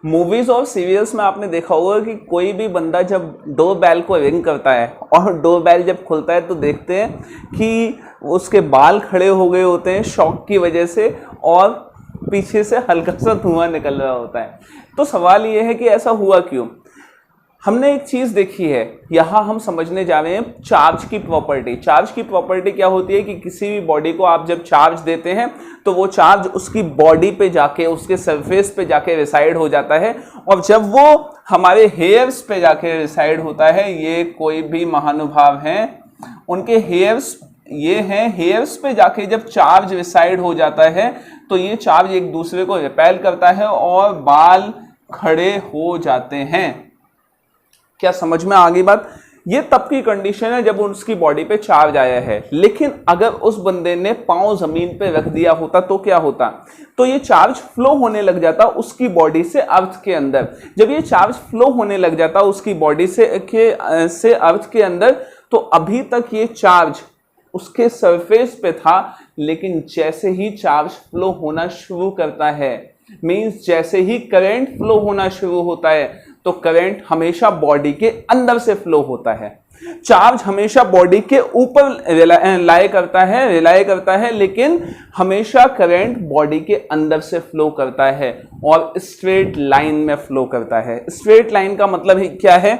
Movies और serials में आपने देखा होगा कि कोई भी बंदा जब डोर बेल को रिंग करता है और डोर बेल जब खुलता है तो देखते हैं कि उसके बाल खड़े हो गए होते हैं शॉक की वजह से और पीछे से हल्का सा धुआं निकल रहा होता है। तो सवाल ये है कि ऐसा हुआ क्यों। हमने एक चीज देखी है, यहां हम समझने जा रहे हैं चार्ज की प्रॉपर्टी। चार्ज की प्रॉपर्टी क्या होती है कि किसी भी बॉडी को आप जब चार्ज देते हैं तो वो चार्ज उसकी बॉडी पे जाके, उसके सरफेस पे जाके रिसाइड हो जाता है, और जब वो हमारे हेयर्स पे जाके रिसाइड होता है, ये कोई भी महानुभाव हैं उनके हेयर्स ये हैं, हेयर्स पे जाके जब चार्ज रिसाइड हो जाता है तो ये चार्ज एक दूसरे को रिपेल करता है और बाल खड़े हो जाते हैं। क्या समझ में आ गई बात। ये तब की कंडीशन है जब उसकी बॉडी पे चार्ज आया है। लेकिन अगर उस बंदे ने पांव जमीन पे रख दिया होता तो क्या होता, तो ये चार्ज फ्लो होने लग जाता उसकी बॉडी से अर्थ के अंदर। जब ये चार्ज फ्लो होने लग जाता उसकी बॉडी से अर्थ के अंदर, तो अभी तक ये चार्ज उसके सरफेस पे था, लेकिन जैसे ही चार्ज फ्लो होना शुरू करता है, मींस जैसे ही करंट फ्लो होना शुरू होता है, तो करंट हमेशा बॉडी के अंदर से फ्लो होता है। चार्ज हमेशा बॉडी के ऊपर रिलाई करता है, लेकिन हमेशा करंट बॉडी के अंदर से फ्लो करता है और स्ट्रेट लाइन में फ्लो करता है। स्ट्रेट लाइन का मतलब क्या है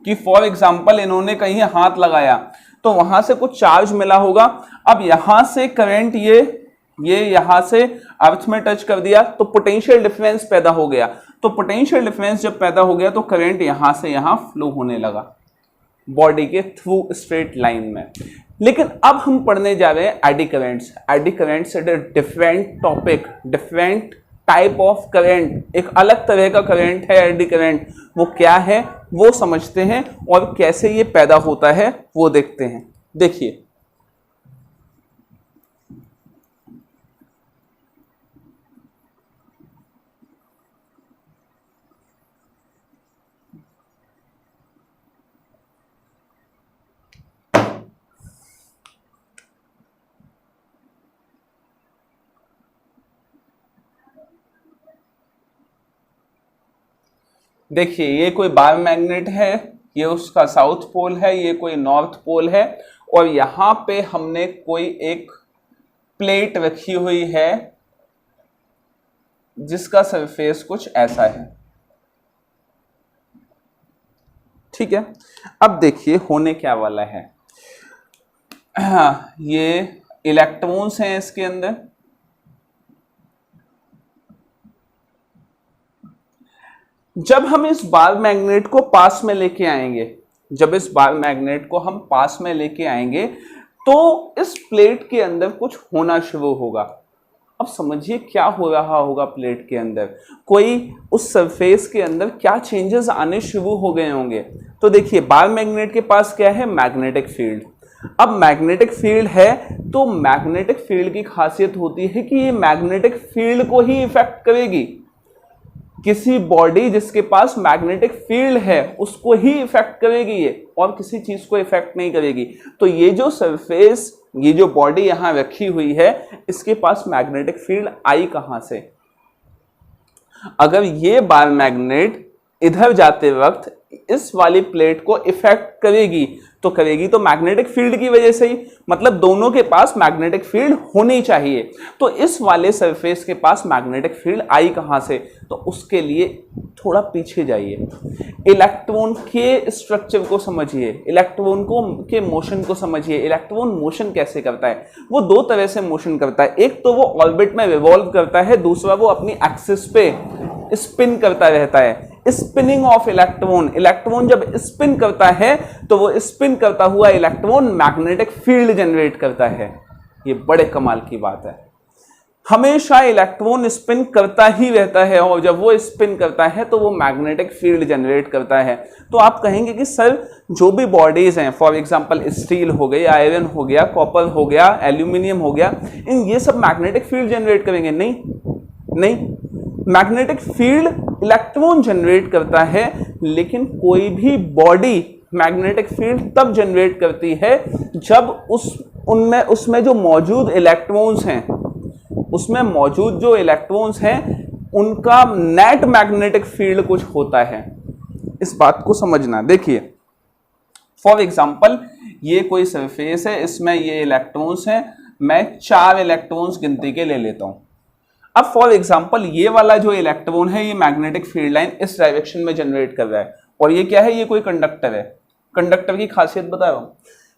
कि फॉर एग्जांपल इन्होंने कहीं हाथ लगाया तो वहां से कुछ चार्ज मिला होगा, अब यहां से करंट ये यहां से अर्थ में टच कर दिया तो पोटेंशियल डिफरेंस पैदा हो गया। तो पोटेंशियल डिफरेंस जब पैदा हो गया तो करंट यहां से यहां फ्लो होने लगा बॉडी के थ्रू स्ट्रेट लाइन में। लेकिन अब हम पढ़ने जा रहे हैं eddy currents. Eddy currents is a different topic, different type of current, एक अलग तरह का करंट है एडी करंट। वो क्या है वो समझते हैं और कैसे ये पैदा होता है वो देखते हैं। देखिए देखिए ये कोई बार मैग्नेट है, ये उसका साउथ पोल है, ये कोई नॉर्थ पोल है, और यहां पे हमने कोई एक प्लेट रखी हुई है जिसका सरफेस कुछ ऐसा है। ठीक है, अब देखिए होने क्या वाला है। ये इलेक्ट्रॉन्स हैं इसके अंदर, जब हम इस बार मैग्नेट को पास में लेके आएंगे, जब इस बार मैग्नेट को हम पास में लेके आएंगे तो इस प्लेट के अंदर कुछ होना शुरू होगा। अब समझिए क्या हो रहा होगा प्लेट के अंदर, कोई उस सरफेस के अंदर क्या चेंजेस आने शुरू हो गए होंगे। तो देखिए बार मैग्नेट के पास क्या है, मैग्नेटिक फील्ड। अब मैग्नेटिक फील्ड है तो मैग्नेटिक फील्ड की खासियत होती है कि ये मैग्नेटिक फील्ड को ही इफेक्ट करेगी। किसी बॉडी जिसके पास मैग्नेटिक फील्ड है उसको ही इफेक्ट करेगी ये, और किसी चीज को इफेक्ट नहीं करेगी। तो ये जो सरफेस, ये जो बॉडी यहां रखी हुई है, इसके पास मैग्नेटिक फील्ड आई कहां से। अगर ये बार मैग्नेट इधर जाते वक्त इस वाली प्लेट को इफेक्ट करेगी तो मैग्नेटिक फील्ड की वजह से ही, मतलब दोनों के पास मैग्नेटिक फील्ड होनी चाहिए। तो इस वाले सरफेस के पास मैग्नेटिक फील्ड आई कहां से, तो उसके लिए थोड़ा पीछे जाइए, इलेक्ट्रॉन के स्ट्रक्चर को समझिए, इलेक्ट्रॉन के मोशन को समझिए। इलेक्ट्रॉन मोशन कैसे करता है, वो दो तरह से मोशन करता है। एक तो वो ऑर्बिट में रिवॉल्व करता है, दूसरा वो अपनी एक्सिस पे स्पिन करता रहता है। स्पिनिंग ऑफ इलेक्ट्रॉन, इलेक्ट्रॉन जब स्पिन करता है तो वो स्पिन करता हुआ इलेक्ट्रॉन मैग्नेटिक फील्ड जनरेट करता है। ये बड़े कमाल की बात है, हमेशा इलेक्ट्रॉन स्पिन करता ही रहता है, और जब वो स्पिन करता है तो वो मैग्नेटिक फील्ड जनरेट करता है। तो आप कहेंगे कि सर जो भी बॉडीज हैं, फॉर एग्जांपल स्टील हो गई, आयरन हो गया, कॉपर हो गया, एल्यूमिनियम हो गया, ये सब मैग्नेटिक फील्ड जनरेट करेंगे? नहीं, मैग्नेटिक फील्ड इलेक्ट्रॉन जनरेट करता है, लेकिन कोई भी बॉडी मैग्नेटिक फील्ड तब जनरेट करती है जब उसमें जो मौजूद इलेक्ट्रॉन्स हैं, उसमें मौजूद जो इलेक्ट्रॉन्स हैं उनका नेट मैग्नेटिक फील्ड कुछ होता है। इस बात को समझना। देखिए फॉर एग्जाम्पल ये कोई सरफेस है, इसमें ये इलेक्ट्रॉन्स हैं, मैं 4 इलेक्ट्रॉन्स गिनती के ले लेता हूं। अब फॉर एग्जाम्पल ये वाला जो इलेक्ट्रॉन है ये मैग्नेटिक फील्ड लाइन इस डायरेक्शन में जनरेट कर रहा है, और ये क्या है, ये कोई कंडक्टर है। कंडक्टर की खासियत बता रहा हूं।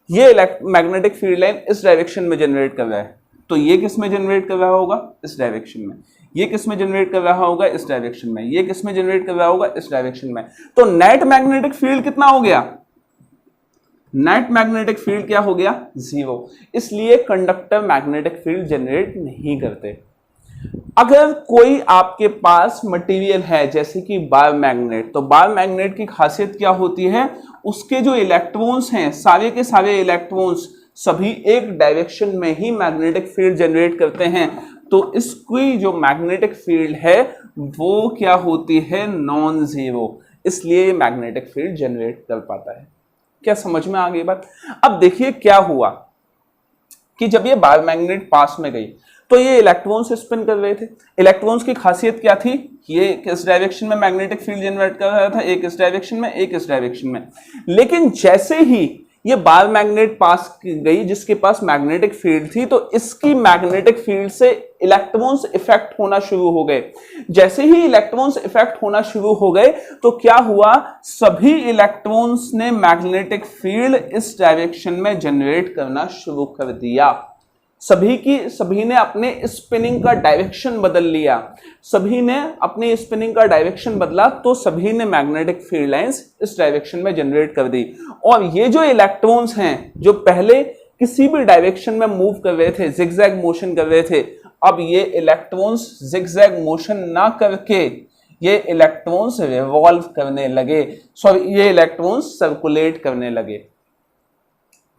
ये मैग्नेटिक फील्ड लाइन इस डायरेक्शन में जनरेट कर रहा है, तो ये किस में जनरेट कर रहा होगा, इस डायरेक्शन में। ये किस में जनरेट कर रहा होगा, इस डायरेक्शन में। ये किस में जनरेट कर रहा होगा, इस डायरेक्शन में। तो नेट मैग्नेटिक फील्ड कितना हो गया, नेट मैग्नेटिक फील्ड क्या हो गया, 0। इसलिए कंडक्टर मैग्नेटिक फील्ड जनरेट नहीं करते। अगर कोई आपके पास मटेरियल है जैसे कि बार मैग्नेट, तो बार मैग्नेट की खासियत क्या होती है, उसके जो इलेक्ट्रॉन्स हैं सारे के सारे इलेक्ट्रॉन्स सभी एक डायरेक्शन में ही मैग्नेटिक फील्ड जनरेट करते हैं। तो इसकी जो मैग्नेटिक फील्ड है वो क्या होती है, नॉन जीरो, इसलिए मैग्नेटिक फील्ड जनरेट कर पाता है। क्या समझ में आ गई बात। अब देखिए क्या हुआ कि जब ये बार मैग्नेट पास में गई तो ये इलेक्ट्रॉन्स स्पिन कर रहे थे। इलेक्ट्रॉन्स की खासियत क्या थी, ये किस डायरेक्शन में मैग्नेटिक फील्ड जनरेट कर रहा था, एक इस डायरेक्शन में, एक इस डायरेक्शन में। लेकिन जैसे ही ये बार मैग्नेट पास गई जिसके पास मैग्नेटिक फील्ड थी, तो इसकी मैग्नेटिक फील्ड से इलेक्ट्रॉन्स इफेक्ट होना शुरू हो गए। जैसे ही इलेक्ट्रॉन्स इफेक्ट होना शुरू हो गए तो क्या हुआ, सभी इलेक्ट्रॉन्स ने मैग्नेटिक फील्ड इस डायरेक्शन में जनरेट करना शुरू कर दिया। सभी ने अपने स्पिनिंग का डायरेक्शन बदल लिया। सभी ने अपनी स्पिनिंग का डायरेक्शन बदला तो सभी ने मैग्नेटिक फील्ड लाइंस इस डायरेक्शन में जनरेट कर दी। और ये जो इलेक्ट्रॉन्स हैं जो पहले किसी भी डायरेक्शन में मूव कर रहे थे, जिगजैग मोशन कर रहे थे, अब ये इलेक्ट्रॉन्स जिगजैग मोशन ना करके ये इलेक्ट्रॉन्स रिवॉल्व करने लगे, सॉरी ये इलेक्ट्रॉन्स सर्कुलेट करने लगे,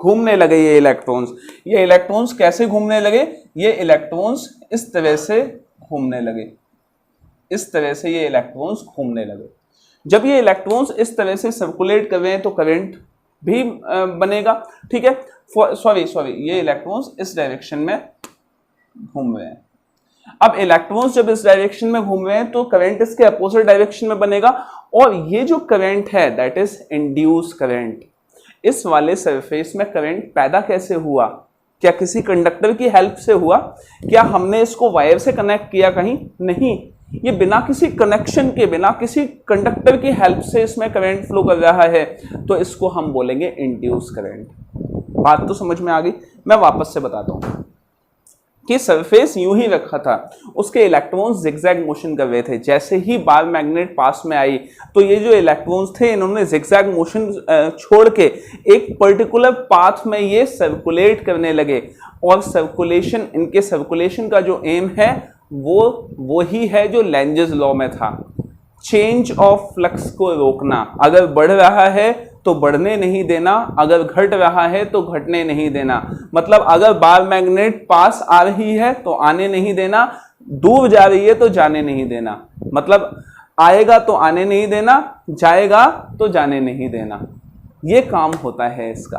घूमने लगे। ये इलेक्ट्रॉन्स कैसे घूमने लगे, ये इलेक्ट्रॉन्स इस तरह से घूमने लगे, इस तरह से ये इलेक्ट्रॉन्स घूमने लगे। जब ये इलेक्ट्रॉन्स इस तरह से सर्कुलेट कर रहे हैं तो करंट भी बनेगा, ठीक है। सॉरी ये इलेक्ट्रॉन्स इस डायरेक्शन में घूम रहे हैं। अब इलेक्ट्रॉन्स जब इस डायरेक्शन में घूम रहे हैं तो करंट इसके अपोजिट डायरेक्शन में बनेगा, और ये जो करंट है दैट इज इंड्यूस करंट। इस वाले सरफेस में करंट पैदा कैसे हुआ, क्या किसी कंडक्टर की हेल्प से हुआ, क्या हमने इसको वायर से कनेक्ट किया कहीं, नहीं, ये बिना किसी कनेक्शन के, बिना किसी कंडक्टर की हेल्प से इसमें करंट फ्लो कर रहा है, तो इसको हम बोलेंगे इंड्यूस करंट। बात तो समझ में आ गई। मैं वापस से बताता हूं कि सरफेस यूं ही रखा था, उसके इलेक्ट्रॉन्स जिगजैग मोशन कर रहे थे। जैसे ही बार मैग्नेट पास में आई तो ये जो इलेक्ट्रॉन्स थे इन्होंने जिगजैग मोशन छोड़ के एक पर्टिकुलर पाथ में ये सर्कुलेट करने लगे, और सर्कुलेशन, इनके सर्कुलेशन का जो एम है वो ही है जो लेंजेस लॉ में था, चेंज ऑफ फ्लक्स को रोकना। अगर बढ़ रहा है तो बढ़ने नहीं देना, अगर घट रहा है तो घटने नहीं देना। मतलब अगर बार मैग्नेट पास आ रही है तो आने नहीं देना, दूर जा रही है तो जाने नहीं देना। मतलब आएगा तो आने नहीं देना, जाएगा तो जाने नहीं देना। ये काम होता है इसका।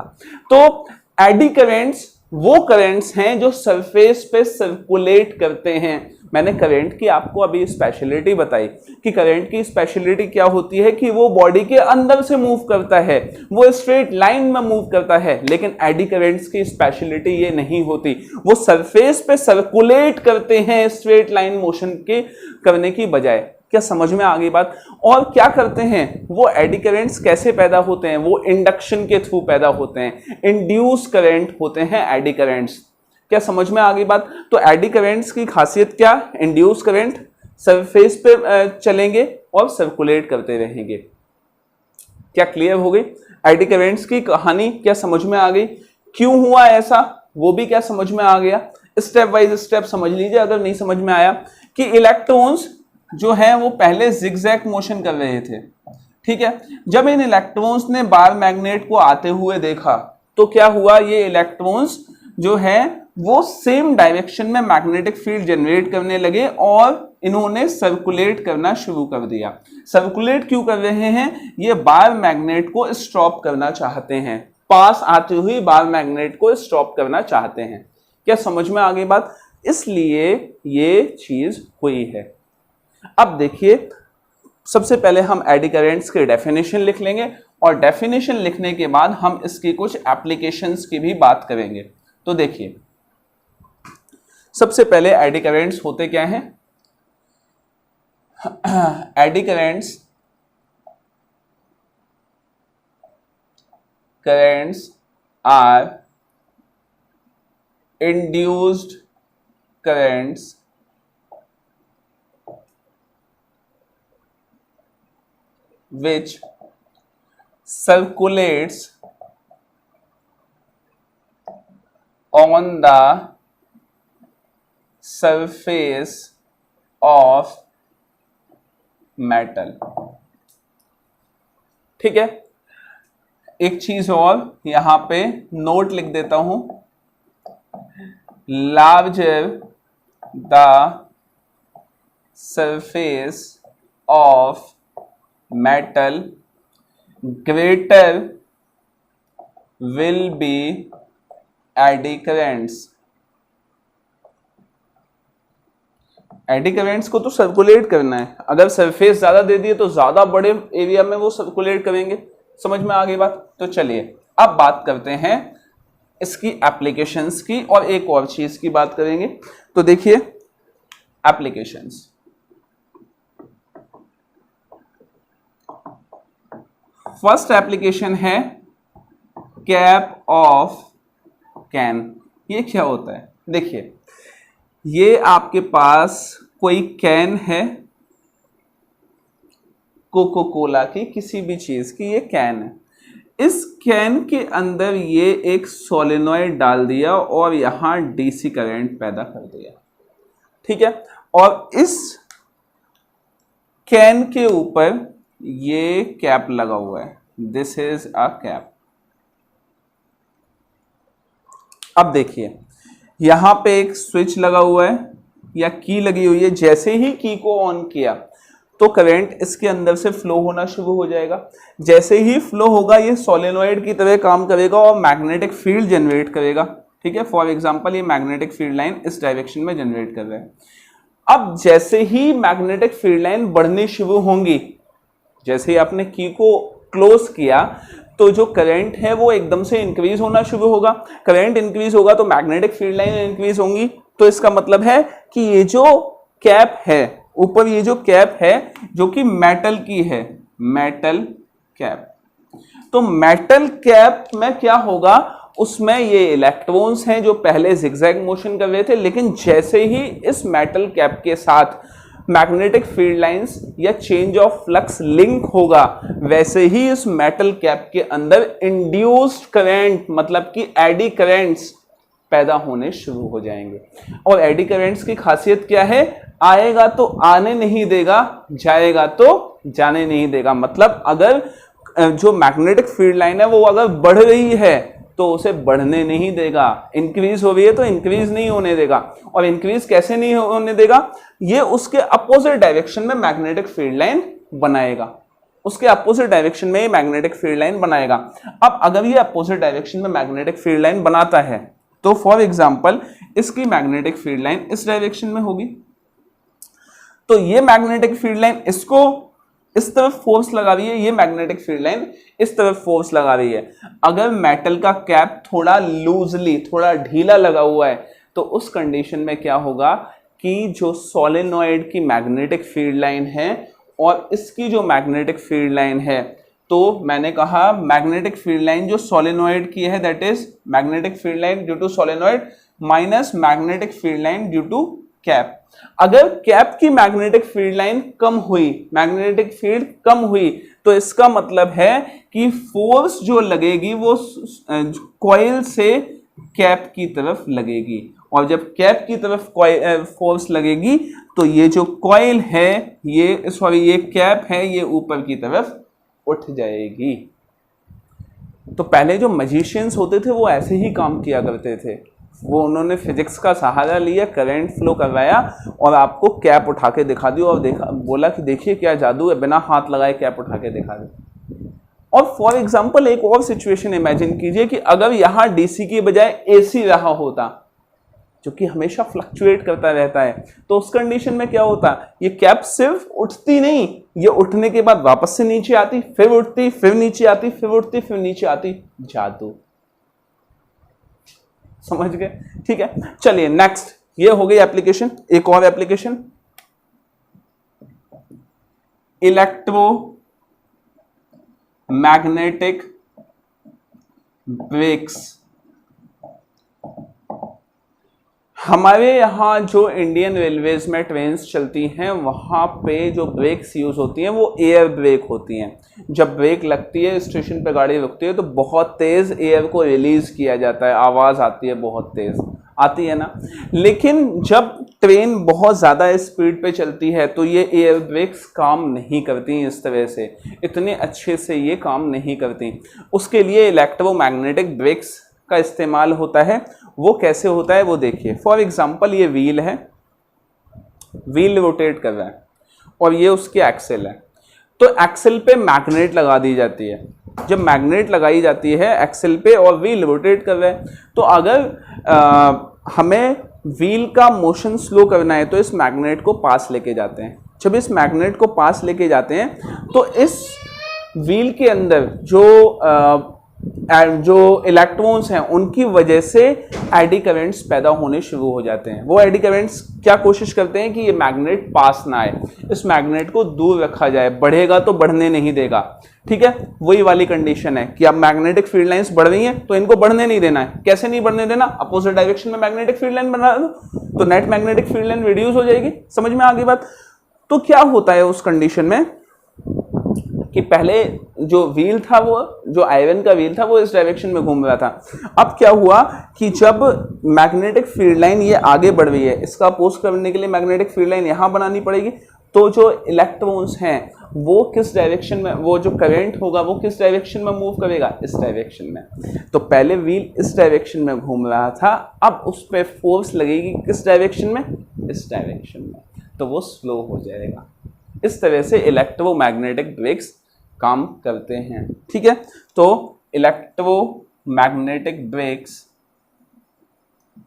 तो एडी करेंट्स वो करेंट्स हैं जो सरफेस पे सर्कुलेट करते हैं। मैंने करंट की आपको अभी स्पेशलिटी बताई कि करंट की स्पेशलिटी क्या होती है कि वो बॉडी के अंदर से मूव करता है, वो स्ट्रेट लाइन में मूव करता है। लेकिन एडी करंट्स की स्पेशलिटी ये नहीं होती, वो सरफेस पे सर्कुलेट करते हैं स्ट्रेट लाइन मोशन के करने की बजाय। क्या समझ में आ गई बात। और क्या करते हैं, वो एडी करंट्स कैसे पैदा होते हैं, वो इंडक्शन के थ्रू पैदा होते हैं, इंड्यूस करंट होते हैं एडी करंट्स। क्या समझ में आ गई बात। तो एडी करंट्स की खासियत क्या, इंड्यूस करंट सरफेस पे चलेंगे और सर्कुलेट करते रहेंगे। क्या क्लियर हो गई एडी करंट्स की कहानी, क्या समझ में आ गई, क्यों हुआ ऐसा वो भी क्या समझ में आ गया। स्टेप बाय स्टेप समझ लीजिए अगर नहीं समझ में आया। कि इलेक्ट्रॉन्स जो है वो पहले जिगजैग मोशन कर रहे थे, ठीक है। जब इन इलेक्ट्रॉन्स ने बार मैग्नेट को आते हुए देखा तो क्या हुआ, ये इलेक्ट्रॉन्स जो है वो सेम डायरेक्शन में मैग्नेटिक फील्ड जनरेट करने लगे और इन्होंने सर्कुलेट करना शुरू कर दिया। सर्कुलेट क्यों कर रहे हैं, ये बार मैग्नेट को स्टॉप करना चाहते हैं, पास आती हुई बार मैग्नेट को स्टॉप करना चाहते हैं। क्या समझ में आ गई बात। इसलिए ये चीज हुई है। अब देखिए, सबसे पहले हम एडी करेंट्स के डेफिनेशन लिख लेंगे और डेफिनेशन लिखने के बाद हम इसकी कुछ एप्लीकेशंस की भी बात करेंगे। तो देखिए, सबसे पहले एडी करेंट्स होते क्या हैं? Eddy currents are induced currents which circulates on the surface of metal। ठीक है, एक चीज और यहां पे नोट लिख देता हूं, larger the surface of metal, greater will be eddy currents। AD currents को तो सर्कुलेट करना है, अगर सरफेस ज्यादा दे दिए तो ज्यादा बड़े एरिया में वो सर्कुलेट करेंगे। समझ में आ गई बात? तो चलिए अब बात करते हैं इसकी एप्लीकेशंस की, और एक और चीज की बात करेंगे। तो देखिए एप्लीकेशंस, फर्स्ट एप्लीकेशन है कैप ऑफ कैन। ये क्या होता है? देखिए, ये आपके पास कोई कैन है, कोको कोला की, किसी भी चीज की ये कैन है। इस कैन के अंदर ये एक सोलेनॉइड डाल दिया और यहां डीसी करंट पैदा कर दिया। ठीक है, और इस कैन के ऊपर ये कैप लगा हुआ है, दिस इज अ कैप। अब देखिए, यहां पे एक स्विच लगा हुआ है या की लगी हुई है, जैसे ही की को ऑन किया तो करंट इसके अंदर से फ्लो होना शुरू हो जाएगा। जैसे ही फ्लो होगा ये सोलेनॉइड की तरह काम करेगा और मैग्नेटिक फील्ड जनरेट करेगा। ठीक है, फॉर एग्जांपल ये मैग्नेटिक फील्ड लाइन इस डायरेक्शन में जनरेट कर रहा है। अब जैसे ही मैग्नेटिक फील्ड लाइन बढ़नी शुरू होंगी, जैसे ही आपने की को क्लोज किया तो जो करंट है वो एकदम से इंक्रीज होना शुरू होगा। करंट इंक्रीज होगा तो मैग्नेटिक फील्ड लाइन इंक्रीज होंगी। तो इसका मतलब है कि ये जो कैप है ऊपर, ये जो कैप है जो कि मेटल की है, मेटल कैप, तो मेटल कैप में क्या होगा, उसमें ये इलेक्ट्रॉन्स हैं जो पहले जिगजैग मोशन कर रहे थे, लेकिन जैसे ही इस मेटल कैप के साथ मैग्नेटिक फील्ड लाइंस या चेंज ऑफ फ्लक्स लिंक होगा, वैसे ही इस मेटल कैप के अंदर इंड्यूस्ड करंट मतलब कि एडी करंट्स पैदा होने शुरू हो जाएंगे। और एडी करंट्स की खासियत क्या है? आएगा तो आने नहीं देगा, जाएगा तो जाने नहीं देगा। मतलब अगर जो मैग्नेटिक फील्ड लाइन है वो अगर बढ़ रही है तो उसे बढ़ने नहीं देगा, इंक्रीज हो रही है तो इंक्रीज नहीं होने देगा। और इंक्रीज कैसे नहीं होने देगा? ये उसके अपोजिट डायरेक्शन में मैग्नेटिक फील्ड लाइन बनाएगा, उसके अपोजिट डायरेक्शन में मैग्नेटिक फील्ड लाइन बनाएगा। अब अगर ये अपोजिट डायरेक्शन में मैग्नेटिक फील्ड लाइन बनाता है तो फॉर एग्जांपल इसकी मैग्नेटिक फील्ड लाइन इस डायरेक्शन में होगी, तो ये मैग्नेटिक फील्ड लाइन इसको इस तरफ फोर्स लगा रही है, ये मैग्नेटिक फील्ड लाइन इस तरफ फोर्स लगा रही है। अगर मेटल का कैप थोड़ा लूजली, थोड़ा ढीला लगा हुआ है, तो उस कंडीशन में क्या होगा कि जो सोलेनॉइड की मैग्नेटिक फील्ड लाइन है और इसकी जो मैग्नेटिक फील्ड लाइन है, तो मैंने कहा मैग्नेटिक फील्ड लाइन जो सोलेनॉइड की है that is magnetic field line due to solenoid minus magnetic field line due to cap. अगर कैप की मैग्नेटिक फील्ड लाइन कम हुई, मैग्नेटिक फील्ड कम हुई, तो इसका मतलब है कि फोर्स जो लगेगी वो कॉइल से कैप की तरफ लगेगी, और जब कैप की तरफ फोर्स लगेगी तो ये जो कॉइल है, ये कैप है, ये ऊपर की तरफ उठ जाएगी। तो पहले जो मैजिशियंस होते थे वो ऐसे ही काम किया करते थे, वो उन्होंने फिजिक्स का सहारा लिया, करंट फ्लो करवाया और आपको कैप उठा के दिखा दी और बोला कि देखिए क्या जादू है, बिना हाथ लगाए कैप उठा के दिखा दी। और फॉर एग्जांपल एक और सिचुएशन इमेजिन कीजिए कि अगर यहां डीसी की बजाय एसी रहा होता, जो कि हमेशा फ्लक्चुएट करता रहता है। तो उस कंडीशन में क्या होता है, ये कैप सिर्फ उठती नहीं, ये उठने के बाद वापस से नीचे आती, फिर उठती, फिर नीचे आती, फिर उठती, फिर नीचे आती। जादू, समझ गए? ठीक है, चलिए नेक्स्ट, ये हो गई एप्लीकेशन। एक और एप्लीकेशन, इलेक्ट्रोमैग्नेटिक ब्रेक्स। हमारे यहाँ जो इंडियन रेलवेज में ट्रेन्स चलती हैं वहाँ पे जो ब्रेक्स यूज़ होती हैं वो एयर ब्रेक होती हैं। जब ब्रेक लगती है, स्टेशन पे गाड़ी रुकती है, तो बहुत तेज़ एयर को रिलीज़ किया जाता है, आवाज़ आती है, बहुत तेज़ आती है ना। लेकिन जब ट्रेन बहुत ज़्यादा स्पीड पे चलती है तो ये एयर ब्रेक्स काम नहीं करती इस तरह से, इतने अच्छे से ये काम नहीं करती। उसके लिए इलेक्ट्रोमैग्नेटिक ब्रेक्स का इस्तेमाल होता है। वो कैसे होता है वो देखिए। फॉर एग्जांपल ये व्हील है, व्हील रोटेट कर रहा है और ये उसकी एक्सेल है, तो एक्सेल पे मैग्नेट लगा दी जाती है। जब मैग्नेट लगाई जाती है एक्सेल पे और व्हील रोटेट कर रहा है, तो अगर हमें व्हील का मोशन स्लो करना है तो इस मैग्नेट को पास लेके जाते हैं। जब इस मैग्नेट को पास लेके जाते हैं तो इस व्हील के अंदर जो इलेक्ट्रॉन्स हैं उनकी वजह से एडी करंट्स पैदा होने शुरू हो जाते हैं। वो एडी करंट्स क्या कोशिश करते हैं कि ये मैग्नेट पास ना आए, इस मैग्नेट को दूर रखा जाए, बढ़ेगा तो बढ़ने नहीं देगा। ठीक है, वही वाली कंडीशन है कि अब मैग्नेटिक फील्ड लाइंस बढ़ रही हैं तो इनको बढ़ने नहीं देना है। कैसे नहीं बढ़ने देना, अपोजिट डायरेक्शन में मैग्नेटिक फील्ड लाइन बना दो तो net magnetic field line reduce हो जाएगी। समझ में आ गई बात? तो क्या होता है उस कंडीशन में कि पहले जो व्हील था, वो जो आयरन का व्हील था, वो इस डायरेक्शन में घूम रहा था। अब क्या हुआ कि जब मैग्नेटिक फील्ड लाइन ये आगे बढ़ रही है, इसका अपोज करने के लिए मैग्नेटिक फील्ड लाइन यहां बनानी पड़ेगी। तो जो इलेक्ट्रॉन्स हैं वो किस डायरेक्शन में, वो जो करंट होगा वो किस डायरेक्शन में मूव करेगा, इस डायरेक्शन में। तो पहले व्हील इस डायरेक्शन में घूम रहा था, अब उस पर फोर्स लगेगी किस डायरेक्शन में, इस डायरेक्शन में, तो वो स्लो हो जाएगा। इस तरह से इलेक्ट्रोमैग्नेटिक ब्रेक्स काम करते हैं। ठीक है, तो electromagnetic brakes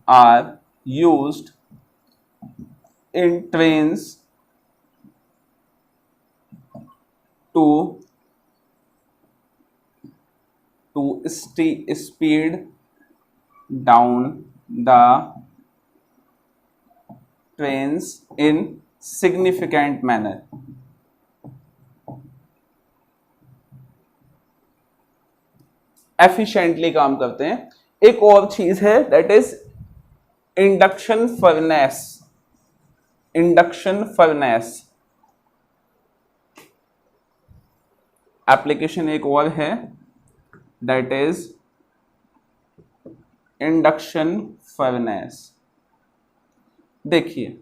are used in trains to speed down the trains in significant manner. Efficiently काम करते हैं। एक और चीज है that is induction furnace. Induction furnace application एक और है दैट इज इंडक्शन फर्नेस। देखिए,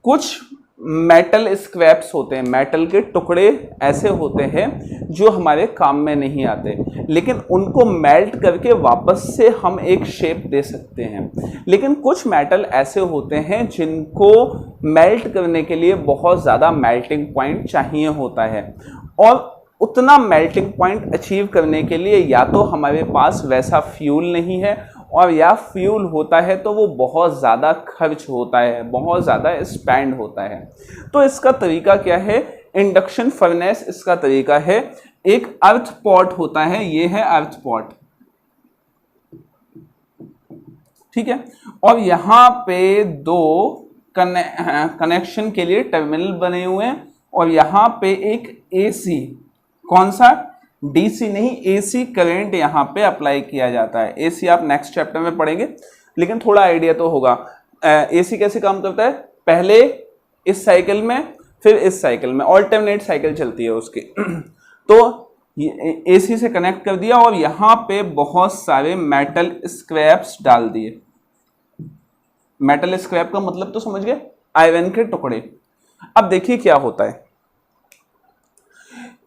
कुछ मेटल स्क्रैप्स होते हैं, मेटल के टुकड़े ऐसे होते हैं जो हमारे काम में नहीं आते, लेकिन उनको मेल्ट करके वापस से हम एक शेप दे सकते हैं। लेकिन कुछ मेटल ऐसे होते हैं जिनको मेल्ट करने के लिए बहुत ज़्यादा मेल्टिंग पॉइंट चाहिए होता है, और उतना मेल्टिंग पॉइंट अचीव करने के लिए या तो हमारे पास वैसा फ्यूल नहीं है, और या फ्यूल होता है तो वो बहुत ज़्यादा खर्च होता है, बहुत ज़्यादा स्पेंड होता है। तो इसका तरीका क्या है, इंडक्शन फर्नेस इसका तरीका है, एक अर्थ पॉट होता है, ये है अर्थ पॉट, ठीक है, और यहाँ पे दो कनेक्शन के लिए टर्मिनल बने हुए हैं, और यहाँ पे एक एसी, कौन सा, डीसी नहीं, एसी करंट यहाँ पे अप्लाई किया जाता है। एसी आप नेक्स्ट चैप्टर में पढ़ेंगे, लेकिन थोड़ा आइडिया तो होगा। एसी कैसे काम करता है, पहले इस साइकिल में फिर इस साइकिल में, ऑल्टरनेट साइकिल चलती है उसकी। तो एसी से कनेक्ट कर दिया और यहाँ पे बहुत सारे मेटल स्क्रैप्स डाल दिए। मेटल स्क्रैप का मतलब तो समझ गए, आयरन के टुकड़े। अब देखिए क्या होता है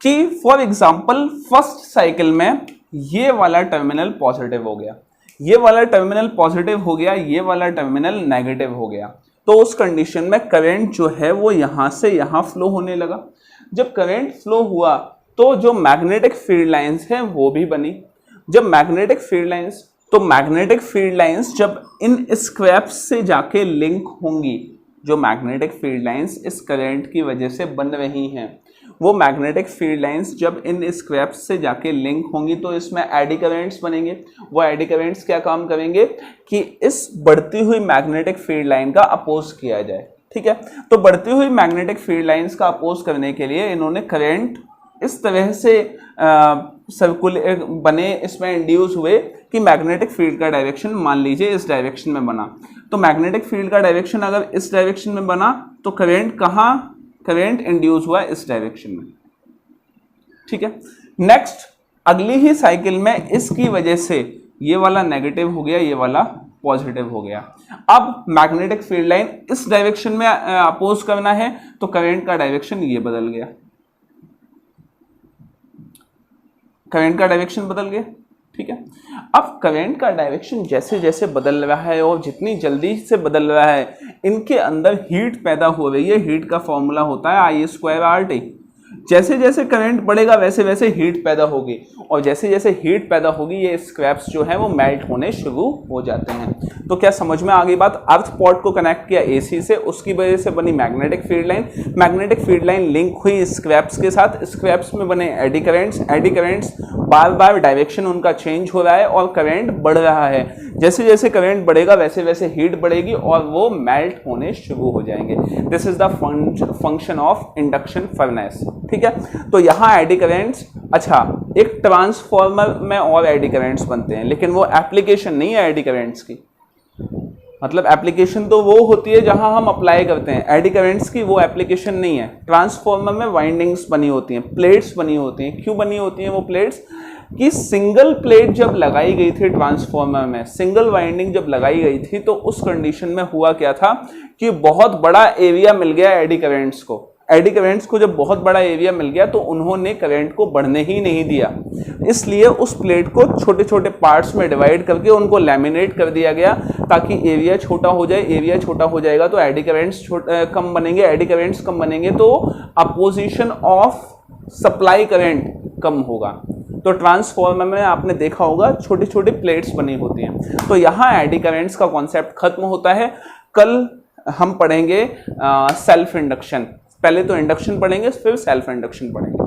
कि फॉर एग्जाम्पल फर्स्ट साइकिल में ये वाला टर्मिनल पॉजिटिव हो गया, ये वाला टर्मिनल पॉजिटिव हो गया, ये वाला टर्मिनल नेगेटिव हो गया। तो उस कंडीशन में करंट जो है वो यहां से यहां फ्लो होने लगा। जब करंट फ्लो हुआ तो जो मैग्नेटिक फील्ड लाइंस हैं वो भी बनी। जब मैग्नेटिक फील्ड लाइंस तो मैग्नेटिक फील्ड लाइंस जब इन स्क्रैप्स से जाके लिंक होंगी, जो मैग्नेटिक फील्ड लाइंस इस करंट की वजह से बन रही हैं, वो मैग्नेटिक फील्ड लाइंस जब इन स्क्रैप्स से जाके लिंक होंगी तो इसमें एडी करंट्स बनेंगे। वो एडी करंट्स क्या काम करेंगे कि इस बढ़ती हुई मैग्नेटिक फील्ड लाइन का अपोज किया जाए। ठीक है, तो बढ़ती हुई मैग्नेटिक फील्ड लाइंस का अपोज करने के लिए इन्होंने करंट इस तरह से सर्कुलर बने, इसमें इंड्यूस हुए कि मैग्नेटिक फील्ड का डायरेक्शन मान लीजिए इस डायरेक्शन में बना, तो मैग्नेटिक फील्ड का डायरेक्शन अगर इस डायरेक्शन में बना तो करंट कहाँ, करंट इंड्यूस हुआ इस डायरेक्शन में। ठीक है, नेक्स्ट अगली ही साइकिल में इसकी वजह से ये वाला नेगेटिव हो गया, ये वाला पॉजिटिव हो गया। अब मैग्नेटिक फील्ड लाइन इस डायरेक्शन में अपोज करना है तो करंट का डायरेक्शन ये बदल गया, करंट का डायरेक्शन बदल गया। ठीक है, अब करंट का डायरेक्शन जैसे जैसे बदल रहा है और जितनी जल्दी से बदल रहा है, इनके अंदर हीट पैदा हो रही है। हीट का फॉर्मूला होता है I²RT। जैसे जैसे करंट बढ़ेगा वैसे वैसे हीट पैदा होगी, और जैसे जैसे हीट पैदा होगी ये स्क्रैप्स जो है वो मेल्ट होने शुरू हो जाते हैं। तो क्या समझ में आ गई बात? अर्थ पॉट को कनेक्ट किया AC से, उसकी वजह से बनी magnetic field line. Magnetic field line link हुई स्क्रैप्स के साथ, स्क्रैप्स में बने एडी करंट्स। एडी करंट्स बार बार डायरेक्शन उनका चेंज हो रहा है और करंट बढ़ रहा है। जैसे जैसे करंट बढ़ेगा वैसे वैसे हीट बढ़ेगी और वो मेल्ट होने शुरू हो जाएंगे। This is the function of induction furnace. ठीक है, तो यहाँ एडी करंट्स, अच्छा एक ट्रांसफॉर्मर में और एडी करंट्स बनते हैं, लेकिन वो एप्लीकेशन नहीं है एडी करंट्स की। मतलब एप्लीकेशन तो वो होती है जहां हम अप्लाई करते हैं, एडी करंट्स की वो एप्लीकेशन नहीं है। ट्रांसफॉर्मर में वाइंडिंग्स बनी होती हैं, प्लेट्स बनी होती हैं। क्यों बनी होती हैं वो प्लेट्स? कि सिंगल प्लेट जब लगाई गई थी ट्रांसफॉर्मर में, सिंगल वाइंडिंग जब लगाई गई थी, तो उस कंडीशन में हुआ क्या था कि बहुत बड़ा एरिया मिल गया एडी करंट्स को। एडी करंट्स को जब बहुत बड़ा एरिया मिल गया तो उन्होंने करंट को बढ़ने ही नहीं दिया, इसलिए उस प्लेट को छोटे छोटे पार्ट्स में डिवाइड करके उनको लैमिनेट कर दिया गया ताकि एरिया छोटा हो जाए। एरिया छोटा हो जाएगा तो एडी करंट्स कम बनेंगे, एडी करंट्स कम बनेंगे तो अपोजिशन ऑफ सप्लाई करंट कम होगा। तो ट्रांसफॉर्मर में आपने देखा होगा छोटी छोटी प्लेट्स बनी होती हैं। तो यहाँ एडी करंट्स का कॉन्सेप्ट खत्म होता है। कल हम पढ़ेंगे सेल्फ इंडक्शन। पहले तो इंडक्शन पढ़ेंगे फिर सेल्फ इंडक्शन पढ़ेंगे।